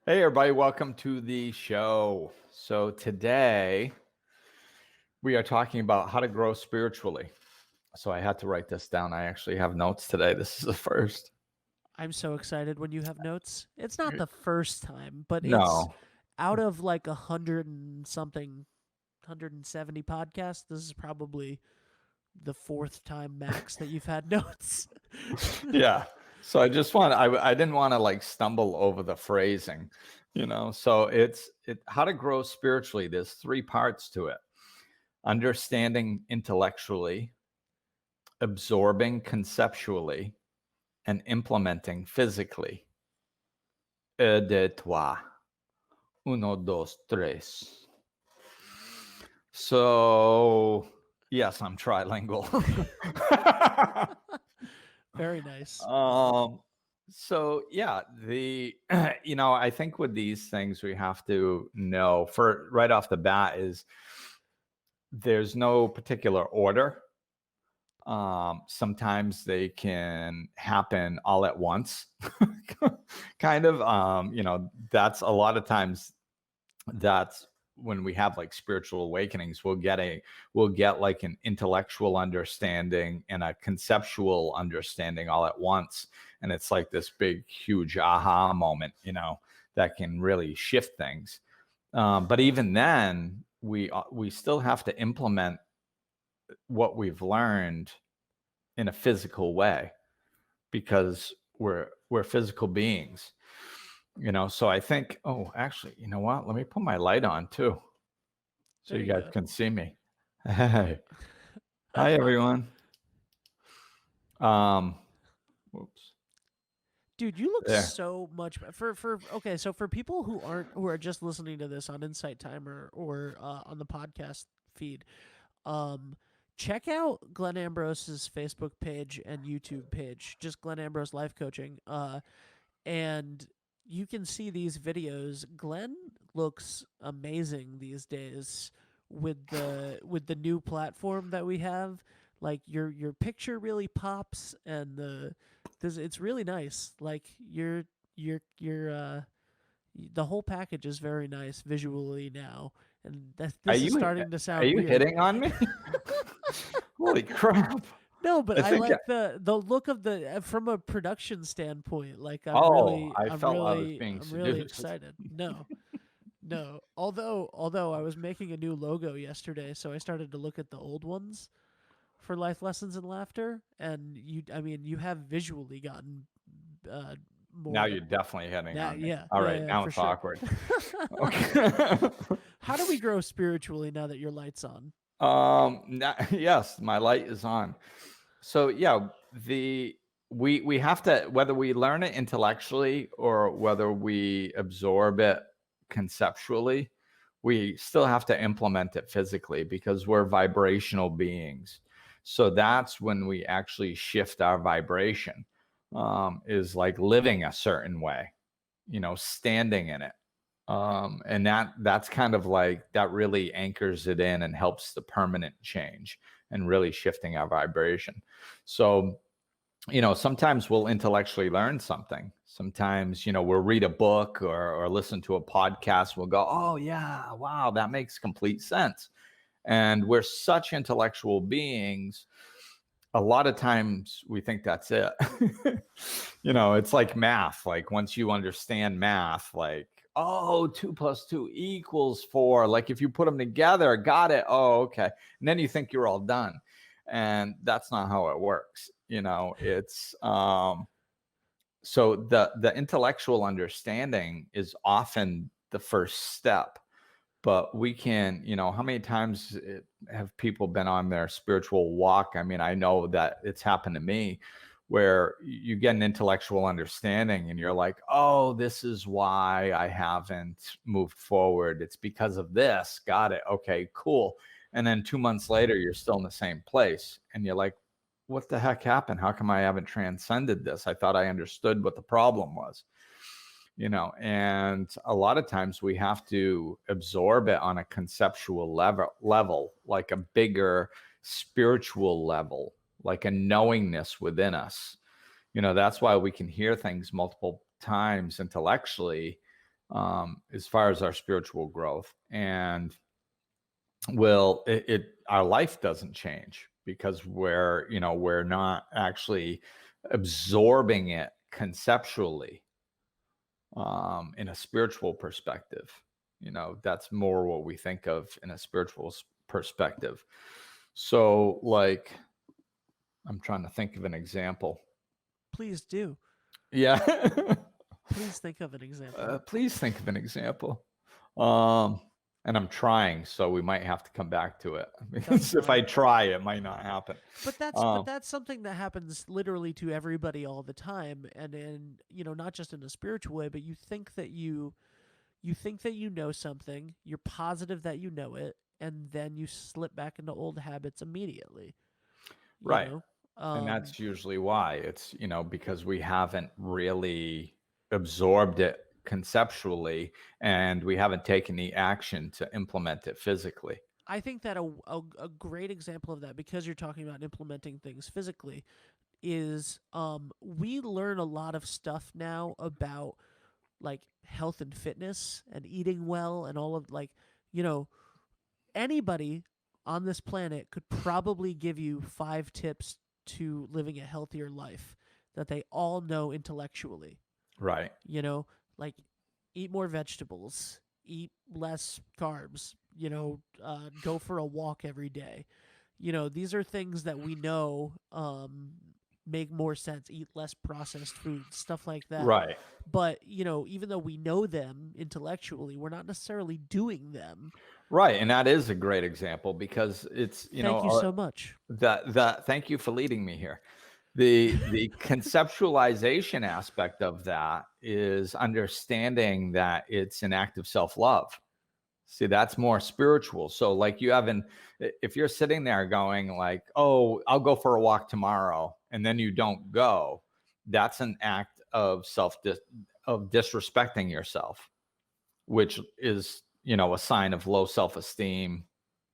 Hey, everybody, welcome to the show. So, today we are talking about how to grow spiritually. So, I had to write this down. I actually have notes today. This is the first. I'm so excited when you have notes. It's not the first time, but it's No. out of like 170 podcasts. This is probably the fourth time max that you've had notes. Yeah. So, I didn't want to like stumble over the phrasing. So, how to grow spiritually. There's three parts to it: understanding intellectually, absorbing conceptually, and implementing physically. Un, deux, trois. Uno, dos, tres. So, yes, I'm trilingual. Very nice. um, so yeah, I think with these things we have to know for right off the bat is there's no particular order. Sometimes they can happen all at once, kind of. That's a lot of times that's when we have like spiritual awakenings. We'll get like an intellectual understanding and a conceptual understanding all at once, and it's like this big huge aha moment that can really shift things. But even then we still have to implement what we've learned in a physical way because we're physical beings. So I think, oh, actually, you know what? Let me put my light on too so There you you guys go. can see me. Hey. Hi, everyone. Um, whoops. Dude, you look There. so much for okay, so for people who are just listening to this on Insight Timer or on the podcast feed, um check out Glenn Ambrose's Facebook page and YouTube page, just Glenn Ambrose Life Coaching. And you can see these videos. Glenn looks amazing these days with the new platform that we have. Like your picture really pops, and it's really nice. Like your the whole package is very nice visually now, and Are this is you starting to are sound you weird. hitting on me? Holy crap. No, but I I think like the look of the from a production standpoint. Like I felt I was being I'm really seduced. excited. No, no. Although I was making a new logo yesterday, so I started to look at the old ones for life lessons and laughter, and I mean, you have visually gotten uh, Now more you're definitely hitting now. on me. Yeah, All yeah, right, yeah, now for it's sure. awkward. Okay. How do we grow spiritually now that your light's on? Yes, my light is on. So yeah, the we have to, whether we learn it intellectually or whether we absorb it conceptually, we still have to implement it physically because we're vibrational beings. So that's when we actually shift our vibration, is like living a certain way, standing in it. And that's kind of like that really anchors it in and helps the permanent change and really shifting our vibration. So, sometimes we'll intellectually learn something. Sometimes, we'll read a book or listen to a podcast. We'll go, oh, yeah, wow, that makes complete sense. And we're such intellectual beings. A lot of times we think that's it. It's like math. Like once you understand math, like, oh, 2 + 2 = 4. Like if you put them together, got it. Oh, okay. And then you think you're all done. And that's not how it works. It's so the intellectual understanding is often the first step, but we can, how many times have people been on their spiritual walk? I mean, I know that it's happened to me where you get an intellectual understanding and you're like, oh, this is why I haven't moved forward. It's because of this. Got it. Okay, cool. And then 2 months later, you're still in the same place. And you're like, what the heck happened? How come I haven't transcended this? I thought I understood what the problem was. And a lot of times we have to absorb it on a conceptual level, like a bigger spiritual level, like a knowingness within us. That's why we can hear things multiple times intellectually as far as our spiritual growth. And will our life doesn't change because we're not actually absorbing it conceptually, in a spiritual perspective. That's more what we think of in a spiritual perspective. So, like, I'm trying to think of an example. Please do. Yeah. Please think of an example. Please think of an example. Um, and I'm trying, so we might have to come back to it because if I fine. try, it might not happen. But that's something that happens literally to everybody all the time, and not just in a spiritual way, but you think that you know something, you're positive that you know it, and then you slip back into old habits immediately. You Right. know, And um, that's usually why. It's, because we haven't really absorbed it conceptually and we haven't taken the action to implement it physically. I think that a great example of that, because you're talking about implementing things physically, is we learn a lot of stuff now about like health and fitness and eating well and all of, like, you know anybody on this planet could probably give you 5 tips to living a healthier life that they all know intellectually. Right. Like, eat more vegetables, eat less carbs, go for a walk every day. These are things that we know make more sense. Eat less processed foods, stuff like that. Right. But, even though we know them intellectually, we're not necessarily doing them. Right. And that is a great example because it's, Thank you so much. that thank you for leading me here. The conceptualization aspect of that is understanding that it's an act of self-love. See, that's more spiritual. So, like, if you're sitting there going like, "Oh, I'll go for a walk tomorrow," and then you don't go, that's an act of of disrespecting yourself, which is, a sign of low self-esteem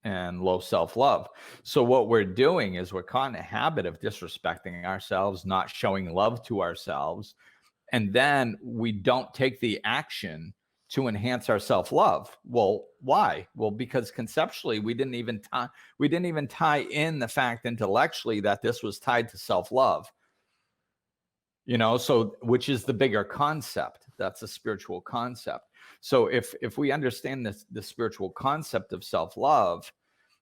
and low self-love. So what we're doing is we're caught in a habit of disrespecting ourselves, not showing love to ourselves, and then we don't take the action to enhance our self-love. Well, why? Well, because conceptually we didn't even tie in the fact intellectually that this was tied to self-love. So which is the bigger concept. That's a spiritual concept. So if we understand the spiritual concept of self-love,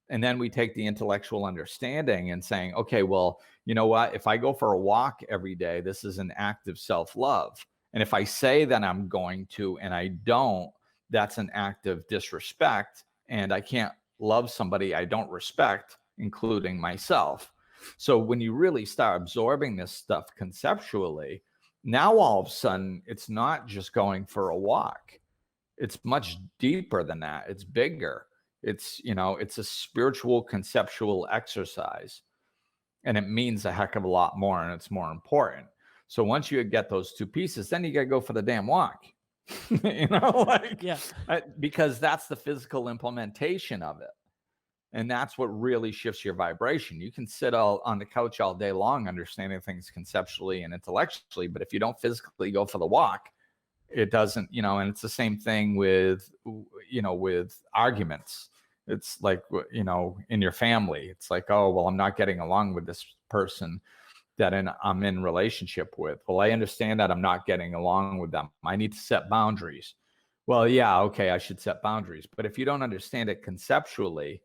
and then we take the intellectual understanding and saying, okay, well, you know what? If I go for a walk every day, this is an act of self-love. And if I say that I'm going to and I don't, that's an act of disrespect. And I can't love somebody I don't respect, including myself. So when you really start absorbing this stuff conceptually, now all of a sudden, it's not just going for a walk. It's much deeper than that. It's bigger. It's a spiritual conceptual exercise, and it means a heck of a lot more, and it's more important. So once you get those two pieces, then you got to go for the damn walk. Yeah. Because that's the physical implementation of it. And that's what really shifts your vibration. You can sit all on the couch all day long understanding things conceptually and intellectually, but if you don't physically go for the walk, it doesn't, and it's the same thing with arguments. It's like, in your family, it's like, oh, well, I'm not getting along with this person that I'm in relationship with. Well, I understand that I'm not getting along with them. I need to set boundaries. Well, yeah, okay, I should set boundaries. But if you don't understand it conceptually,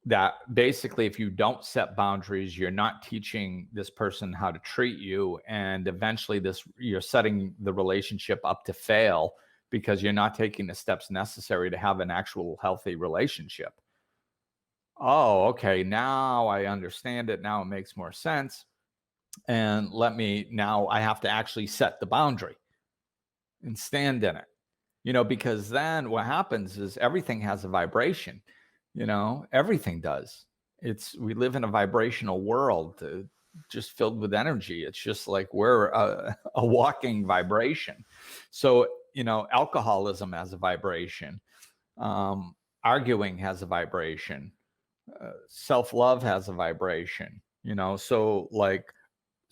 that basically if you don't set boundaries, you're not teaching this person how to treat you, and eventually you're setting the relationship up to fail because you're not taking the steps necessary to have an actual healthy relationship. Oh, okay, now I understand it. Now it makes more sense. And now I have to actually set the boundary and stand in it. Because then what happens is everything has a vibration. Everything does. We live in a vibrational world, just filled with energy. It's just like we're a walking vibration. So, alcoholism has a vibration. Arguing has a vibration. Self-love has a vibration. So like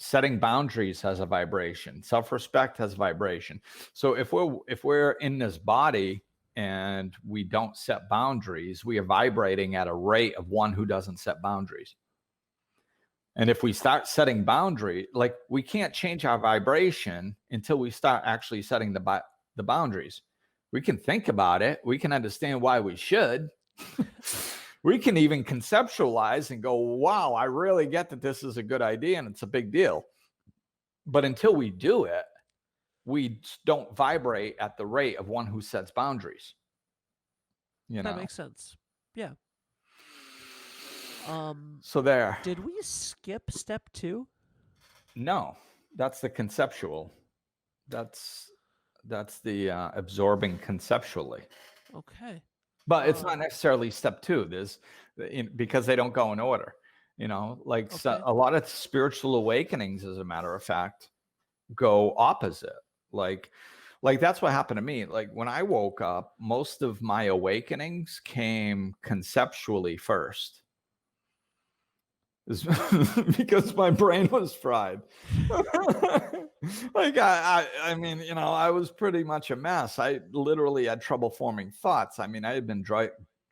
setting boundaries has a vibration. Self-respect has vibration. So if we're in this body and we don't set boundaries, we are vibrating at a rate of one who doesn't set boundaries. And if we start setting boundary, like we can't change our vibration until we start actually setting the boundaries. We can think about it. We can understand why we should. We can even conceptualize and go, wow, I really get that this is a good idea and it's a big deal. But until we do it, we don't vibrate at the rate of one who sets boundaries. That makes sense. Yeah. So there. Did we skip step 2? No, that's the conceptual. That's the absorbing conceptually. Okay. But it's not necessarily step 2. There's because they don't go in order. Like a lot of spiritual awakenings, as a matter of fact, go opposite. Like that's what happened to me. Like when I woke up, most of my awakenings came conceptually first. Because my brain was fried. Like I mean, I was pretty much a mess. I literally had trouble forming thoughts. I mean, I had been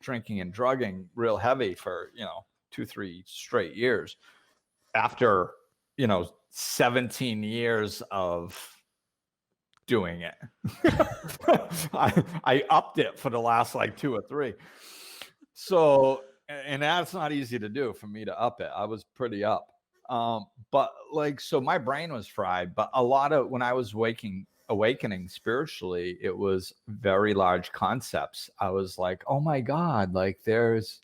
drinking and drugging real heavy for 2-3 straight years after 17 years of doing it. I upped it for the last like 2 or 3. So, and that's not easy to do for me to up it. I was pretty up. But so my brain was fried, but a lot of when I was awakening spiritually, it was very large concepts. I was like, oh my God, like there's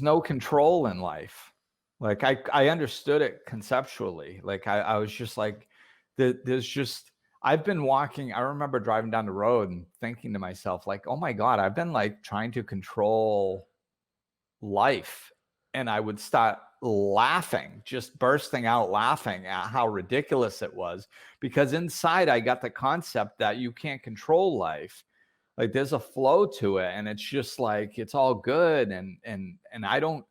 no control in life. Like I understood it conceptually. Like I was just like, there's just, I've been walking. I remember driving down the road and thinking to myself, like, oh my God, I've been like trying to control life. And I would start laughing, just bursting out laughing at how ridiculous it was. Because inside I got the concept that you can't control life. Like there's a flow to it. And it's just like, it's all good. And I don't,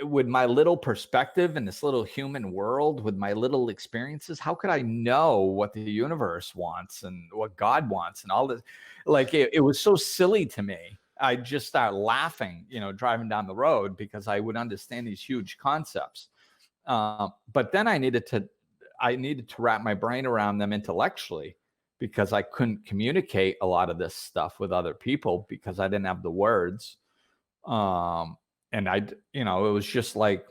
with my little perspective in this little human world, with my little experiences, how could I know what the universe wants and what God wants and all this? Like it was so silly to me. I just start laughing, driving down the road because I would understand these huge concepts. But then I needed to wrap my brain around them intellectually because I couldn't communicate a lot of this stuff with other people because I didn't have the words. And it was just like,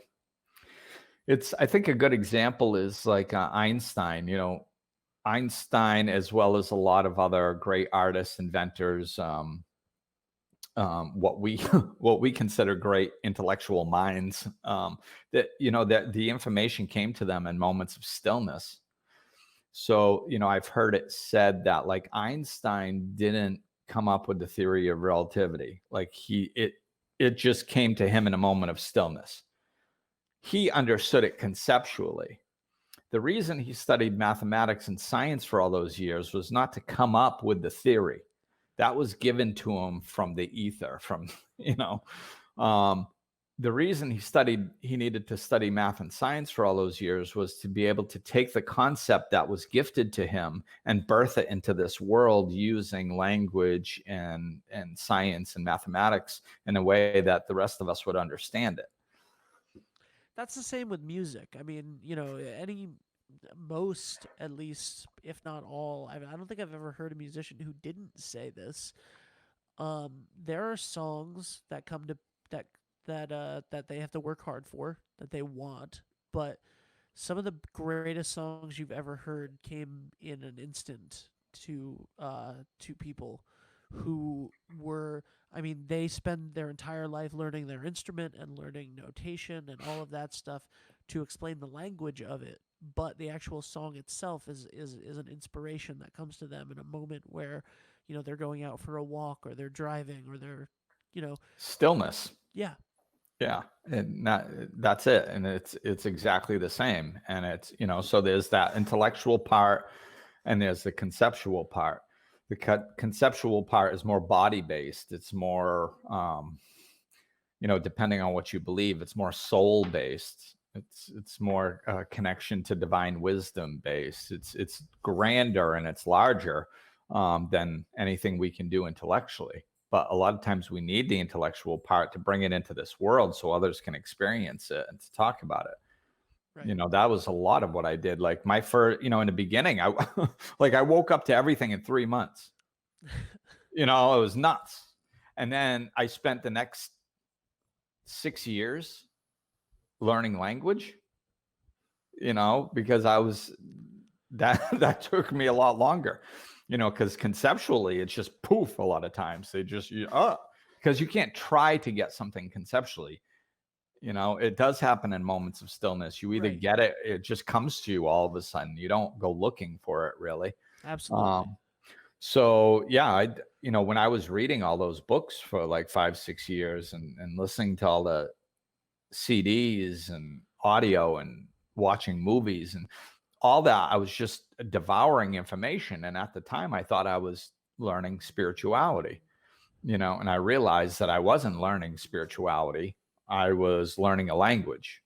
I think a good example is like Einstein, Einstein, as well as a lot of other great artists, inventors, what we consider great intellectual minds, that the information came to them in moments of stillness. So, I've heard it said that like Einstein didn't come up with the theory of relativity. Like it just came to him in a moment of stillness. He understood it conceptually. The reason he studied mathematics and science for all those years was not to come up with the theory. That was given to him from the ether, from, the reason he needed to study math and science for all those years was to be able to take the concept that was gifted to him and birth it into this world using language and science and mathematics in a way that the rest of us would understand it. That's the same with music. I mean, most, at least, if not all, I don't think I've ever heard a musician who didn't say this. There are songs that come to that they have to work hard for, that they want, but some of the greatest songs you've ever heard came in an instant to people who were, I mean, they spend their entire life learning their instrument and learning notation and all of that stuff to explain the language of it, but the actual song itself is an inspiration that comes to them in a moment where they're going out for a walk or they're driving or they're stillness. Yeah. Yeah, and that's it, and it's exactly the same. And it's so there's that intellectual part and there's the conceptual part. The conceptual part is more body based. It's more depending on what you believe, it's more soul based. It's more connection to divine wisdom based. It's grander and it's larger than anything we can do intellectually. But a lot of times we need the intellectual part to bring it into this world so others can experience it and to talk about it. Right. That was a lot of what I did. Like my first, in the beginning, I like I woke up to everything in 3 months. It was nuts. And then I spent the next 6 years learning language, because I was that took me a lot longer, because conceptually it's just poof a lot of times. They just because you can't try to get something conceptually. It does happen in moments of stillness. You either Right. get it, it just comes to you all of a sudden. You don't go looking for it really. Absolutely. Um, so yeah, when I was reading all those books for like 5, 6 years and listening to all the CDs and audio and watching movies and all that, I was just devouring information. And at the time, I thought I was learning spirituality, and I realized that I wasn't learning spirituality. I was learning a language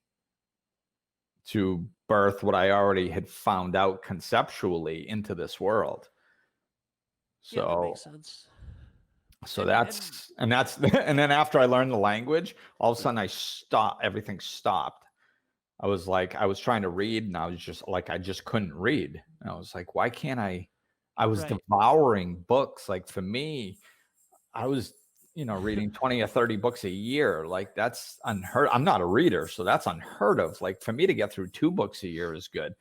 to birth what I already had found out conceptually into this world. Yeah, that So makes sense. So And that's and then after I learned the language, all of a sudden everything stopped. I was trying to read and I was just like, I just couldn't read. And I was like, why can't I was right. devouring books. Like for me, I was, reading 20 or 30 books a year. Like that's unheard. I'm not a reader, so that's unheard of. Like for me to get through 2 books a year is good.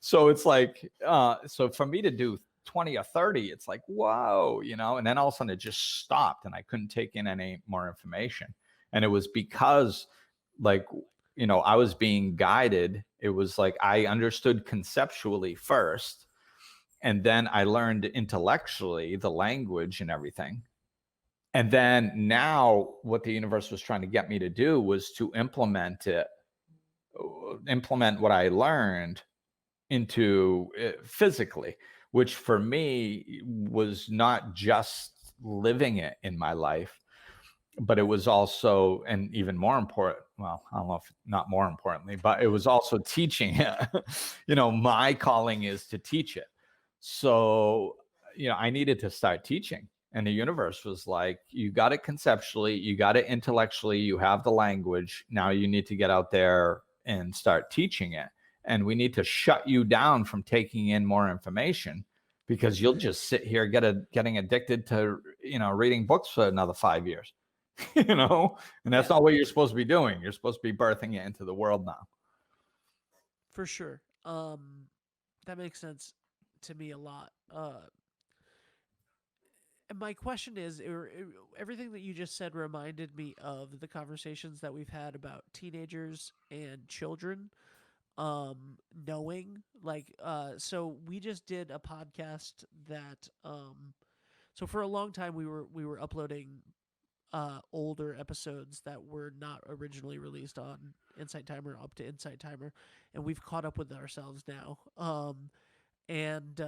So it's like, so for me to do 20 or 30, it's like, whoa, and then all of a sudden it just stopped and I couldn't take in any more information. And it was because like, I was being guided. It was like I understood conceptually first, and then I learned intellectually the language and everything. And then now what the universe was trying to get me to do was to implement what I learned into physically, which for me was not just living it in my life, but it was also, and even more important, well, I don't know if not more importantly, but it was also teaching it. My calling is to teach it. So, I needed to start teaching. And the universe was like, you got it conceptually, you got it intellectually, you have the language. Now you need to get out there and start teaching it. And we need to shut you down from taking in more information because you'll just sit here getting addicted to, reading books for another 5 years. And that's Yeah, not what you're supposed to be doing. You're supposed to be birthing it into the world now. for sure. That makes sense to me a lot. And my question is, everything that you just said reminded me of the conversations that we've had about teenagers and children knowing so we just did a podcast that so for a long time we were uploading older episodes that were not originally released on Insight Timer up to Insight Timer, and we've caught up with ourselves now. And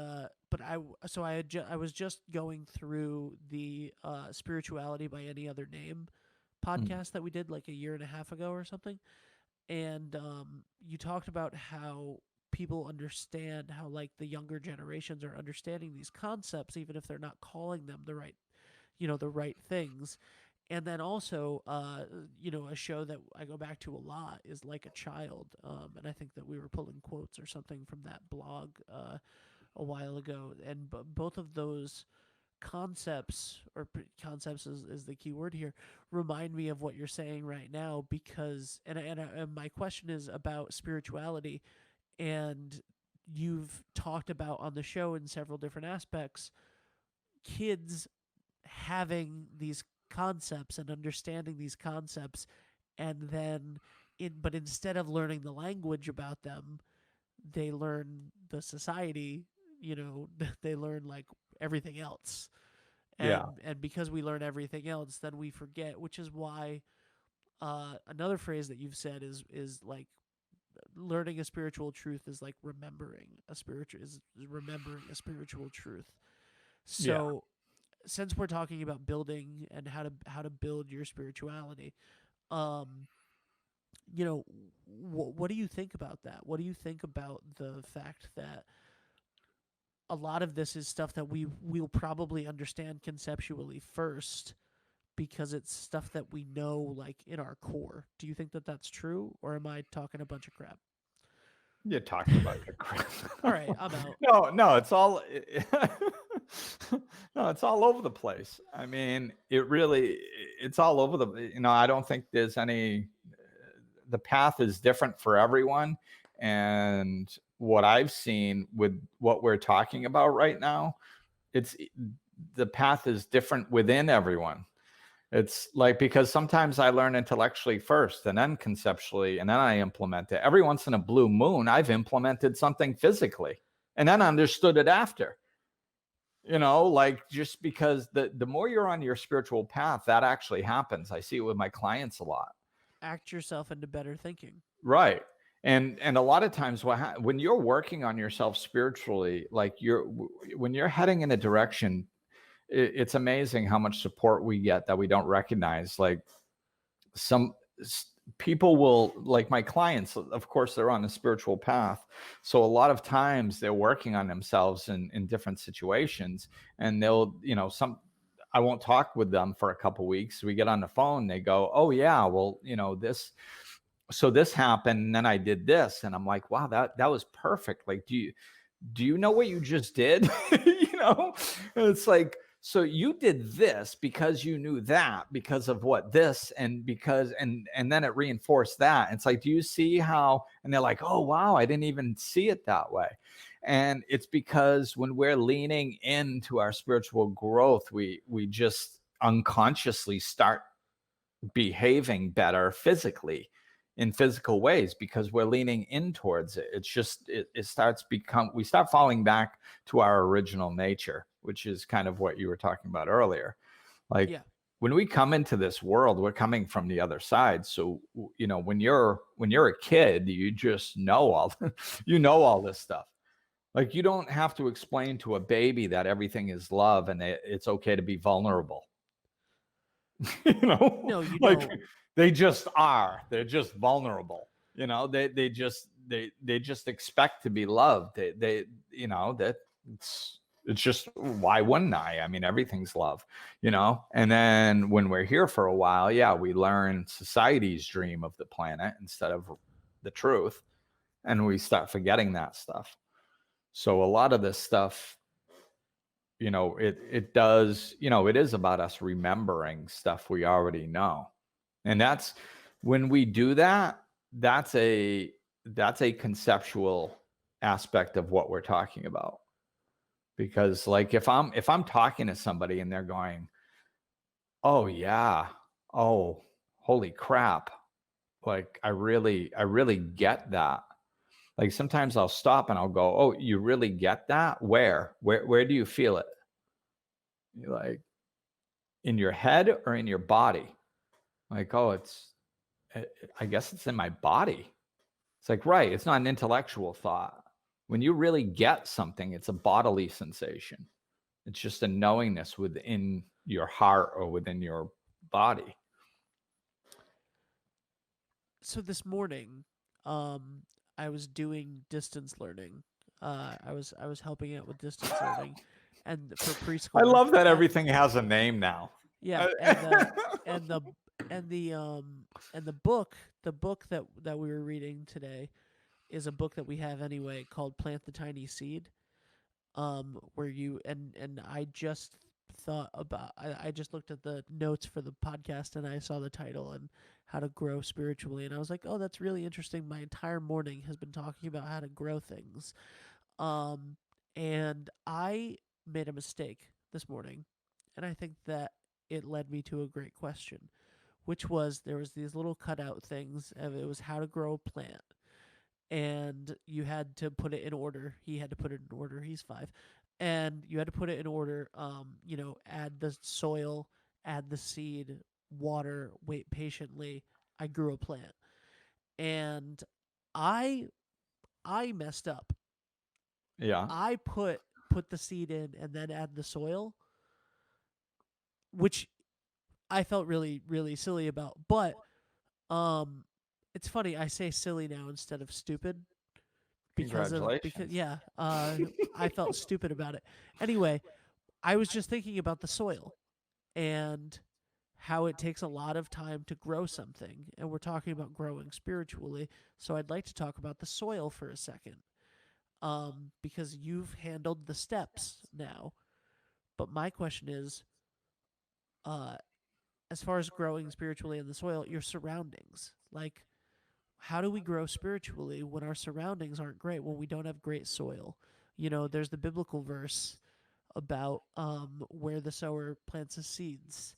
but I was just going through the Spirituality by Any Other Name Mm. podcast that we did like a year and a half ago or something, and you talked about how people understand how like the younger generations are understanding these concepts even if they're not calling them the right things. And then also a show that I go back to a lot is Like a Child, and I think that we were pulling quotes or something from that blog a while ago, and both of those concepts concepts is the key word here, remind me of what you're saying right now, because and my question is about spirituality, and you've talked about on the show in several different aspects kids having these concepts and understanding these concepts, and then but instead of learning the language about them, they learn the society, they learn like everything else. Yeah. And because we learn everything else, then we forget, which is why another phrase that you've said is like learning a spiritual truth is like remembering a spiritual truth. Yeah. So since we're talking about building and how to build your spirituality, um you know, what do you think about that? What do you think about the fact that a lot of this is stuff that we'll probably understand conceptually first because it's stuff that we know like in our core. Do you think that that's true, or am I talking a bunch of crap? You're talking about the crap. All right, I'm out. No, no, it's all no, it's all over the place. I mean, it's all over I don't think there's any the path is different for everyone. And what I've seen with what we're talking about right now, it's the path is different within everyone. It's like because sometimes I learn intellectually first and then conceptually and then I implement it. Every once in a blue moon, I've implemented something physically and then understood it after. Like just because the more you're on your spiritual path, that actually happens. I see it with my clients a lot. Act yourself into better thinking. Right. And a lot of times when you're working on yourself spiritually, like when you're heading in a direction, it's amazing how much support we get that we don't recognize. Like some people will, like my clients, of course they're on a spiritual path, so a lot of times they're working on themselves in different situations, and they'll some I won't talk with them for a couple weeks. We get on the phone, they go, oh yeah, well, this happened and then I did this, and I'm like, wow, that was perfect. Like, do you know what you just did? And it's like, so you did this because you knew that because of what this, and because and then it reinforced that. It's like, do you see how? And they're like, oh wow, I didn't even see it that way. And it's because when we're leaning into our spiritual growth, we just unconsciously start behaving better physically in physical ways because we're leaning in towards it. It's just it starts become we start falling back to our original nature, which is kind of what you were talking about earlier. Like Yeah. when we come into this world, we're coming from the other side. So when you're a kid, you just know all this stuff. Like you don't have to explain to a baby that everything is love and it's okay to be vulnerable. No, you Like don't. they just are. They're just vulnerable. They just expect to be loved. That it's just, why wouldn't I mean, everything's love. And then when we're here for a while, yeah, we learn society's dream of the planet instead of the truth, and we start forgetting that stuff. So a lot of this stuff, it does, it is about us remembering stuff we already know. And that's when we do that, that's a conceptual aspect of what we're talking about. Because like if I'm talking to somebody and they're going, oh yeah, oh holy crap, like I really get that. Like sometimes I'll stop and I'll go, oh, you really get that? Where do you feel it? You're like, in your head or in your body? Like, oh, I guess it's in my body. It's like, right, it's not an intellectual thought. When you really get something, it's a bodily sensation. It's just a knowingness within your heart or within your body. So this morning, um, I was doing distance learning. I was helping out with distance learning, and for I preschoolers, love that and everything has a name now. yeah, Uh, and the and the and the book that we were reading today is a book that we have anyway called Plant the Tiny Seed. Where you and I just thought about I just looked at the notes for the podcast and I saw the title and how to grow spiritually, and I was like, oh, that's really interesting. My entire morning has been talking about how to grow things. Um and I made a mistake this morning, and I think that it led me to a great question, which was there was these little cutout things of it was how to grow a plant, and you had to put it in order. He had to put it in order. He's 5. And you had to put it in order. Add the soil, add the seed, water, wait patiently. I grew a plant. And I I messed up. yeah. I put the seed in and then add the soil, which I felt really, really silly about. But um It's funny. I say silly now instead of stupid because Congratulations. yeah, I felt stupid about it. Anyway, I was just thinking about the soil and how it takes a lot of time to grow something, and we're talking about growing spiritually. So I'd like to talk about the soil for a second, because you've handled the steps now. But my question is, uh, as far as growing spiritually in the soil, your surroundings, like how do we grow spiritually when our surroundings aren't great, when we don't have great soil? You know, there's the biblical verse about where the sower plants his seeds,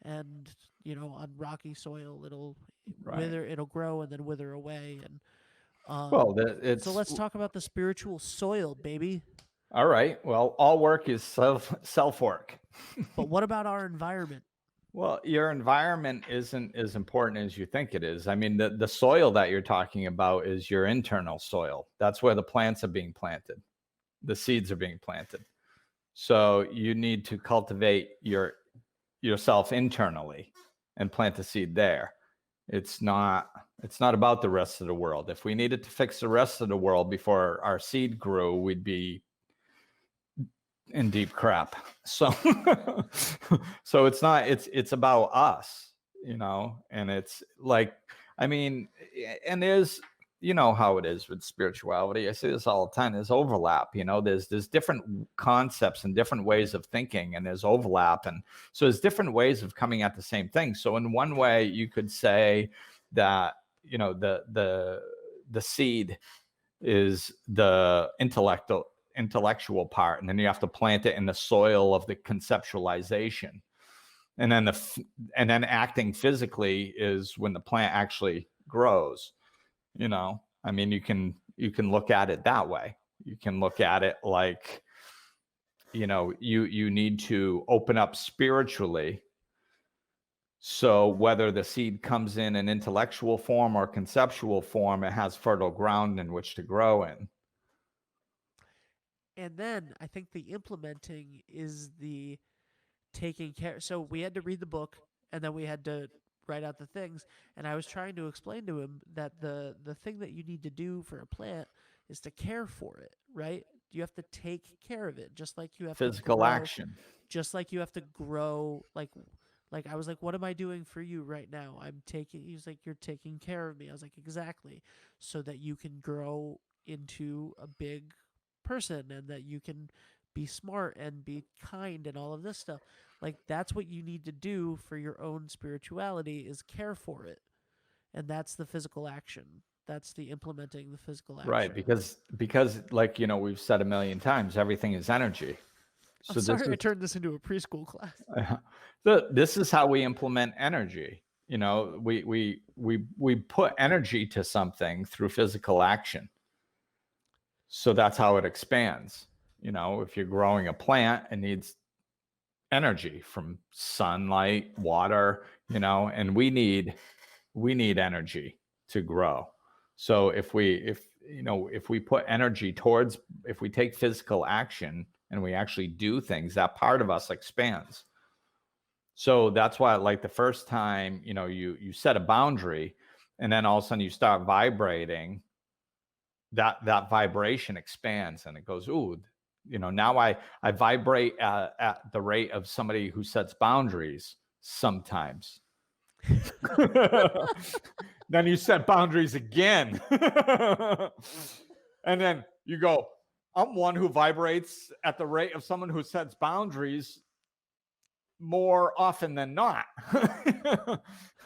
and you know, on rocky soil it'll Right. it'll grow and then wither away. And Well, so it's let's talk about the spiritual soil, baby. all right. Well, all work is self work. But what about our environment? Well, your environment isn't as important as you think it is. I mean, the soil that you're talking about is your internal soil. That's where the plants are being planted. The seeds are being planted. So you need to cultivate yourself internally and plant the seed there. It's not about the rest of the world. If we needed to fix the rest of the world before our seed grew, we'd be in deep crap. So so it's about us, you know, and it's like, I mean, and there's, you know how it is with spirituality. I say this all the time. There's overlap, you know, there's different concepts and different ways of thinking, and there's overlap. And so there's different ways of coming at the same thing. So in one way, you could say that, you know, the seed is the intellectual part, and then you have to plant it in the soil of the conceptualization, and then and then acting physically is when the plant actually grows. You know, I mean, you can look at it that way. You can look at it like, you know, you need to open up spiritually, so whether the seed comes in an intellectual form or conceptual form, it has fertile ground in which to grow in. And then I think the implementing is the taking care. So we had to read the book, and then we had to write out the things. And I was trying to explain to him that the thing that you need to do for a plant is to care for it, right? You have to take care of it, just like you have to Physical grow, action. just like you have to grow. Like I was like, what am I doing for you right now? I'm taking. He was like, you're taking care of me. I was like, exactly, so that you can grow into a big person, and that you can be smart and be kind and all of this stuff. Like that's what you need to do for your own spirituality, is care for it. And that's the physical action. That's the implementing the physical Right, action. because like, you know, we've said a million times, everything is energy. I'm So this sorry I is turned this into a preschool class. this is how we implement energy. You know, we put energy to something through physical action. So that's how it expands. You know, if you're growing a plant, it needs energy from sunlight, water, you know, and we need energy to grow. So if you know, if we put energy towards, if we take physical action and we actually do things, that part of us expands. So that's why, like, the first time, you know, you set a boundary, and then all of a sudden you start vibrating, that vibration expands and it goes, ooh, you know, now I vibrate at the rate of somebody who sets boundaries sometimes. Then you set boundaries again. And then you go, I'm one who vibrates at the rate of someone who sets boundaries more often than not.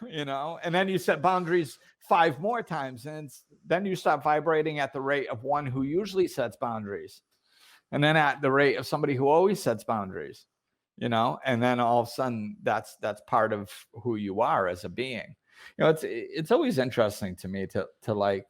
You know, and then you set boundaries 5 more times, and then you start vibrating at the rate of one who usually sets boundaries, and then at the rate of somebody who always sets boundaries, you know, and then all of a sudden that's part of who you are as a being. You know, it's always interesting to me to like,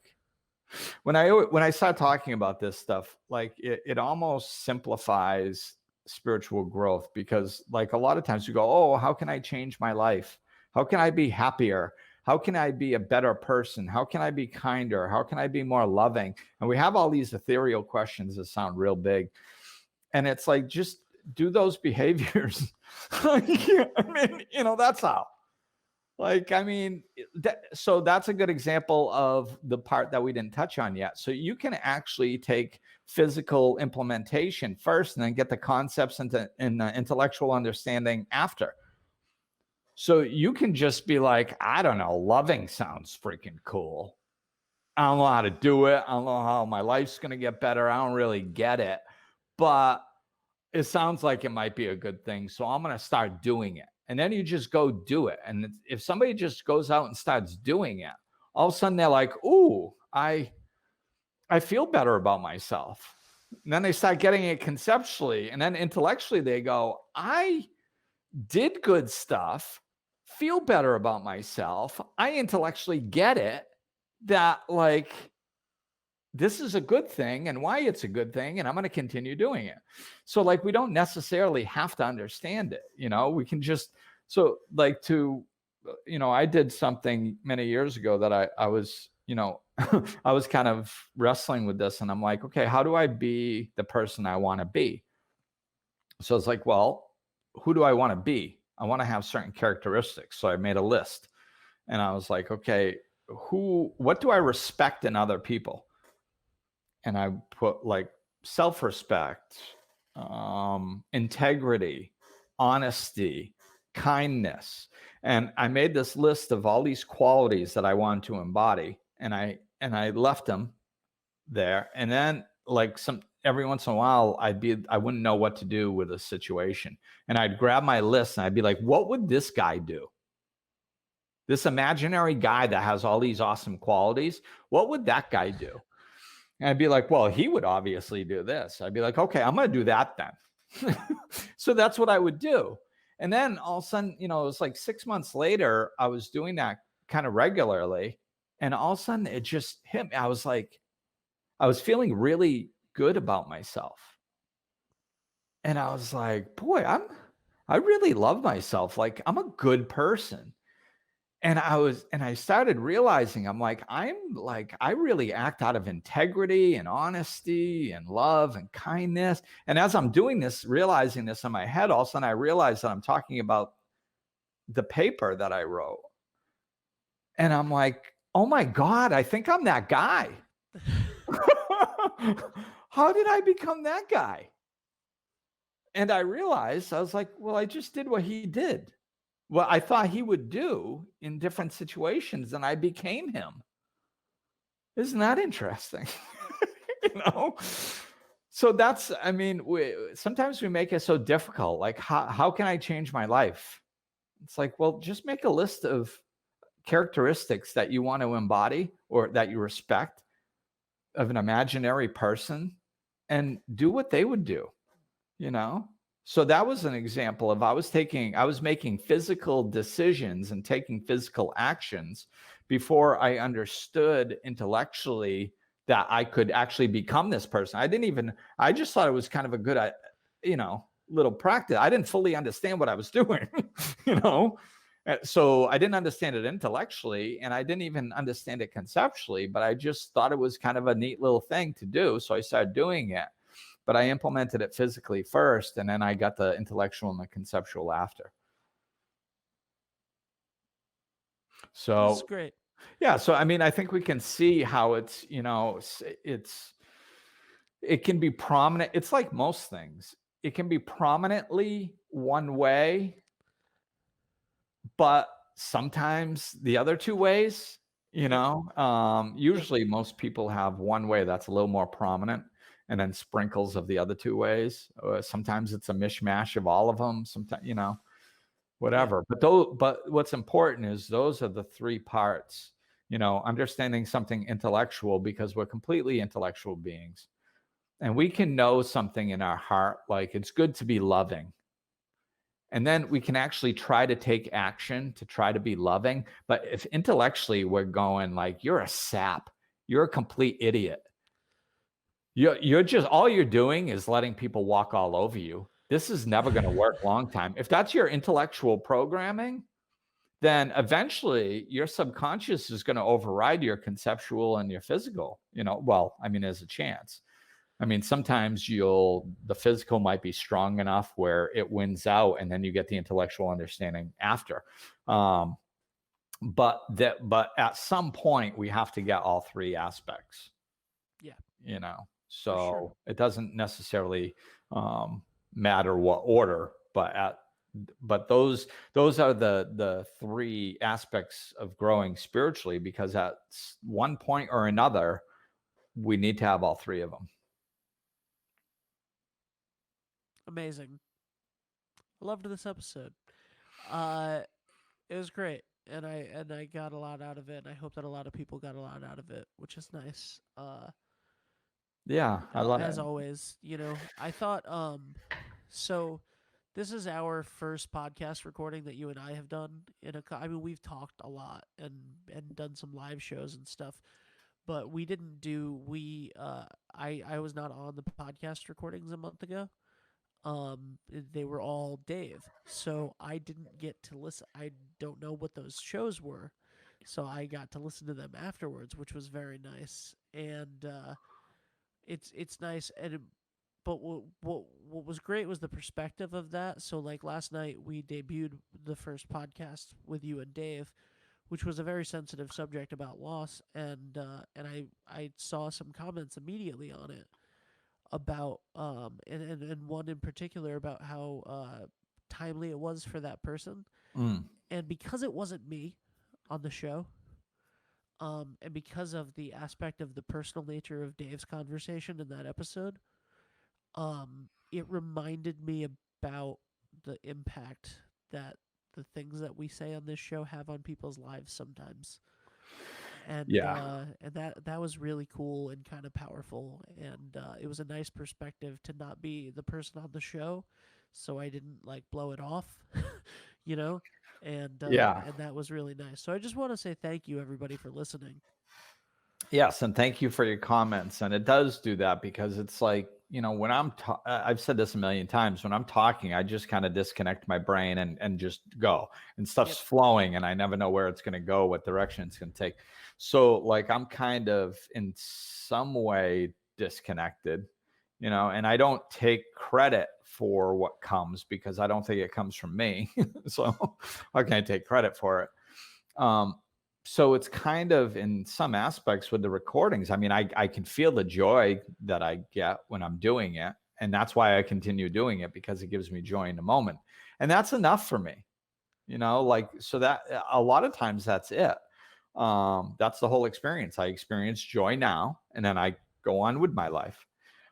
when I start talking about this stuff, like it almost simplifies spiritual growth, because like a lot of times you go, oh, how can I change my life? How can I be happier? How can I be a better person? How can I be kinder? How can I be more loving? And we have all these ethereal questions that sound real big. And it's like, just do those behaviors. Yeah, I mean, you know, that's how. Like, I mean, so that's a good example of the part that we didn't touch on yet. So you can actually take physical implementation first and then get the concepts into in the intellectual understanding after. So you can just be like, I don't know, loving sounds freaking cool. I don't know how to do it. I don't know how my life's going to get better. I don't really get it, but it sounds like it might be a good thing. So I'm going to start doing it. And then you just go do it. And if somebody just goes out and starts doing it, all of a sudden they're like, ooh, I feel better about myself. And then they start getting it conceptually. And then intellectually they go, I did good stuff, feel better about myself. I intellectually get it that like this is a good thing and why it's a good thing, and I'm going to continue doing it. So like we don't necessarily have to understand it, we can just so like to I did something many years ago that I was, I was kind of wrestling with this, and I'm like, okay, how do I be the person I want to be? So it's like, well, who do I want to be? I want to have certain characteristics. So I made a list, and I was like, okay, what do I respect in other people? And I put like self-respect, integrity, honesty, kindness. And I made this list of all these qualities that I wanted to embody. And I left them there. And then like every once in a while I wouldn't know what to do with a situation. And I'd grab my list and I'd be like, what would this guy do? This imaginary guy that has all these awesome qualities, what would that guy do? And I'd be like, well, he would obviously do this. I'd be like, okay, I'm going to do that then. So that's what I would do. And then all of a sudden, it was like 6 months later, I was doing that kind of regularly. And all of a sudden it just hit me. I was like, I was feeling really good about myself. And I was like, boy, I really love myself. Like I'm a good person. And I started realizing, I really act out of integrity and honesty and love and kindness. And as I'm doing this, realizing this in my head, all of a sudden I realized that I'm talking about the paper that I wrote. And I'm like, oh my God, I think I'm that guy. How did I become that guy? And I realized, I was like, well, I just did what he did. What I thought he would do in different situations, and I became him. Isn't that interesting? you know? So that's, I mean, sometimes we make it so difficult. Like, how can I change my life? It's like, well, just make a list of characteristics that you want to embody or that you respect of an imaginary person and do what they would do, So that was an example of I was making physical decisions and taking physical actions before I understood intellectually that I could actually become this person. I just thought it was kind of a good, little practice. I didn't fully understand what I was doing, So I didn't understand it intellectually and I didn't even understand it conceptually, but I just thought it was kind of a neat little thing to do. So I started doing it. But I implemented it physically first, and then I got the intellectual and the conceptual after. So That's great. Yeah. So I mean, I think we can see how it can be prominent. It's like most things. It can be prominently one way, but sometimes the other two ways. Usually most people have one way that's a little more prominent, and then sprinkles of the other two ways. Sometimes it's a mishmash of all of them. Sometimes, whatever. Yeah. But what's important is those are the three parts. Understanding something intellectual, because we're completely intellectual beings, and we can know something in our heart, like it's good to be loving. And then we can actually try to take action to try to be loving. But if intellectually we're going like, you're a sap, you're a complete idiot. You're just, all you're doing is letting people walk all over you. This is never going to work long time. If that's your intellectual programming, then eventually your subconscious is going to override your conceptual and your physical, there's a chance. Sometimes the physical might be strong enough where it wins out, and then you get the intellectual understanding after. but at some point we have to get all three aspects, Yeah, for sure. so it doesn't necessarily matter what order, but those are the three aspects of growing spiritually, because at one point or another we need to have all three of them. Amazing. Loved this episode. Uh, it was great, and I got a lot out of it, and I hope that a lot of people got a lot out of it, which is nice. Yeah, I love As it. always, I thought so this is our first podcast recording that you and I have done I mean, we've talked a lot and done some live shows and stuff, but we didn't do we I was not on the podcast recordings a month ago. They were all Dave, so I didn't get to listen. I don't know what those shows were, so I got to listen to them afterwards, which was very nice. And it's nice. But what was great was the perspective of that. So like last night we debuted the first podcast with you and Dave, which was a very sensitive subject about loss, and I saw some comments immediately on it about and one in particular about how timely it was for that person. Mm. And because it wasn't me on the show, and because of the aspect of the personal nature of Dave's conversation in that episode, it reminded me about the impact that the things that we say on this show have on people's lives sometimes. Yeah. And that was really cool and kind of powerful, and it was a nice perspective to not be the person on the show, so I didn't like blow it off, you know, Yeah. and that was really nice. So I just want to say thank you everybody for listening. Yes, and thank you for your comments. And it does do that, because it's like, when I've said this a million times, when I'm talking, I just kind of disconnect my brain and just go, and stuff's Yep. flowing, and I never know where it's going to go, what direction it's going to take. So like I'm kind of in some way disconnected, and I don't take credit for what comes, because I don't think it comes from me. So how can I take credit for it? Um, so it's kind of, in some aspects with the recordings, I mean, I can feel the joy that I get when I'm doing it. And that's why I continue doing it, because it gives me joy in the moment. And that's enough for me, like, so that a lot of times that's it. That's the whole experience. I experience joy now, and then I go on with my life.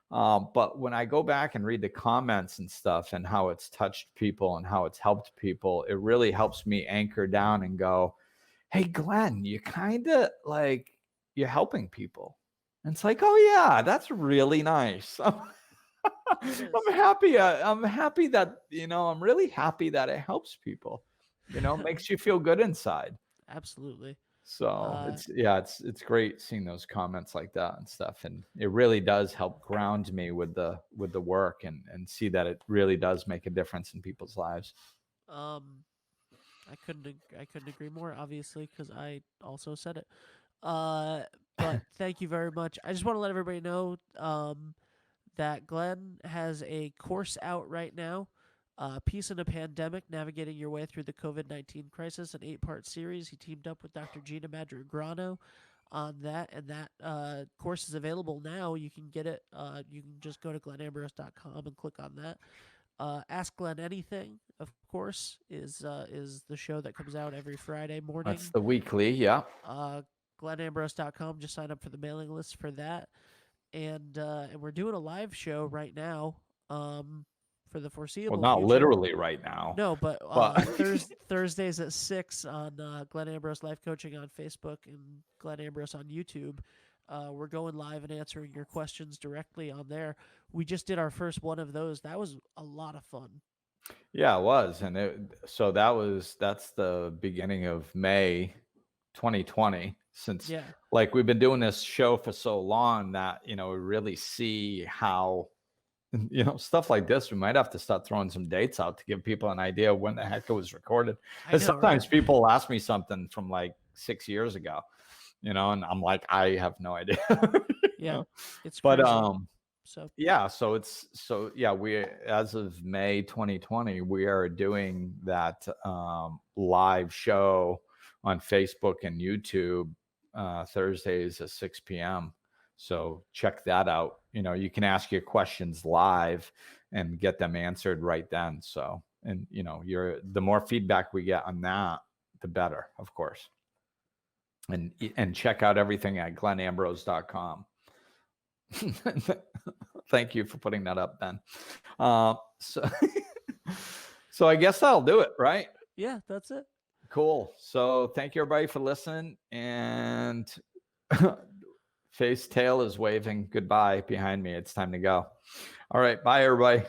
But when I go back and read the comments and stuff, and how it's touched people and how it's helped people, it really helps me anchor down and go, hey, Glenn, you kind of like, you're helping people. And it's like, oh yeah, that's really nice. It is. I'm happy. I'm happy that, I'm really happy that it helps people, makes you feel good inside. Absolutely. So uh it's great seeing those comments like that and stuff. And it really does help ground me with the work, and see that it really does make a difference in people's lives. um I couldn't agree more, obviously, because I also said it. uh but thank you very much. I just want to let everybody know that Glenn has a course out right now. Peace in a Pandemic, Navigating Your Way Through the COVID-19 Crisis, an 8-part series. He teamed up with Dr. Gina Madrigrano on that, and that course is available now. You can get it. You can just go to glenambrose.com and click on that. Ask Glenn Anything, of course, is the show that comes out every Friday morning. That's the weekly. Yeah. Glenambrose.com. Just sign up for the mailing list for that. And we're doing a live show right now, for the Well, foreseeable not future. literally right now, No, but but Thursdays at 6 on Glenn Ambrose Life Coaching on Facebook and Glenn Ambrose on YouTube. We're going live and answering your questions directly on there. We just did our first one of those. That was a lot of fun. yeah, it was. And so that's the beginning of May 2020. Since, Yeah, like, we've been doing this show for so long that, we really see how, stuff like this, we might have to start throwing some dates out to give people an idea of when the heck it was recorded. I Because know, right? sometimes people ask me something from like 6 years ago, and I'm like, I have no idea. you Yeah, know? it's But crazy. So yeah, we, as of May 2020, we are doing that live show on Facebook and YouTube Thursdays at 6 p.m. So check that out. You can ask your questions live and get them answered right then. So, and the more feedback we get on that, the better, of course. And check out everything at glenambrose.com. Thank you for putting that up, Ben. So I guess that'll do it, right? Yeah, that's it. Cool. So thank you everybody for listening. And Face Tail is waving goodbye behind me. It's time to go. All right. Bye, everybody.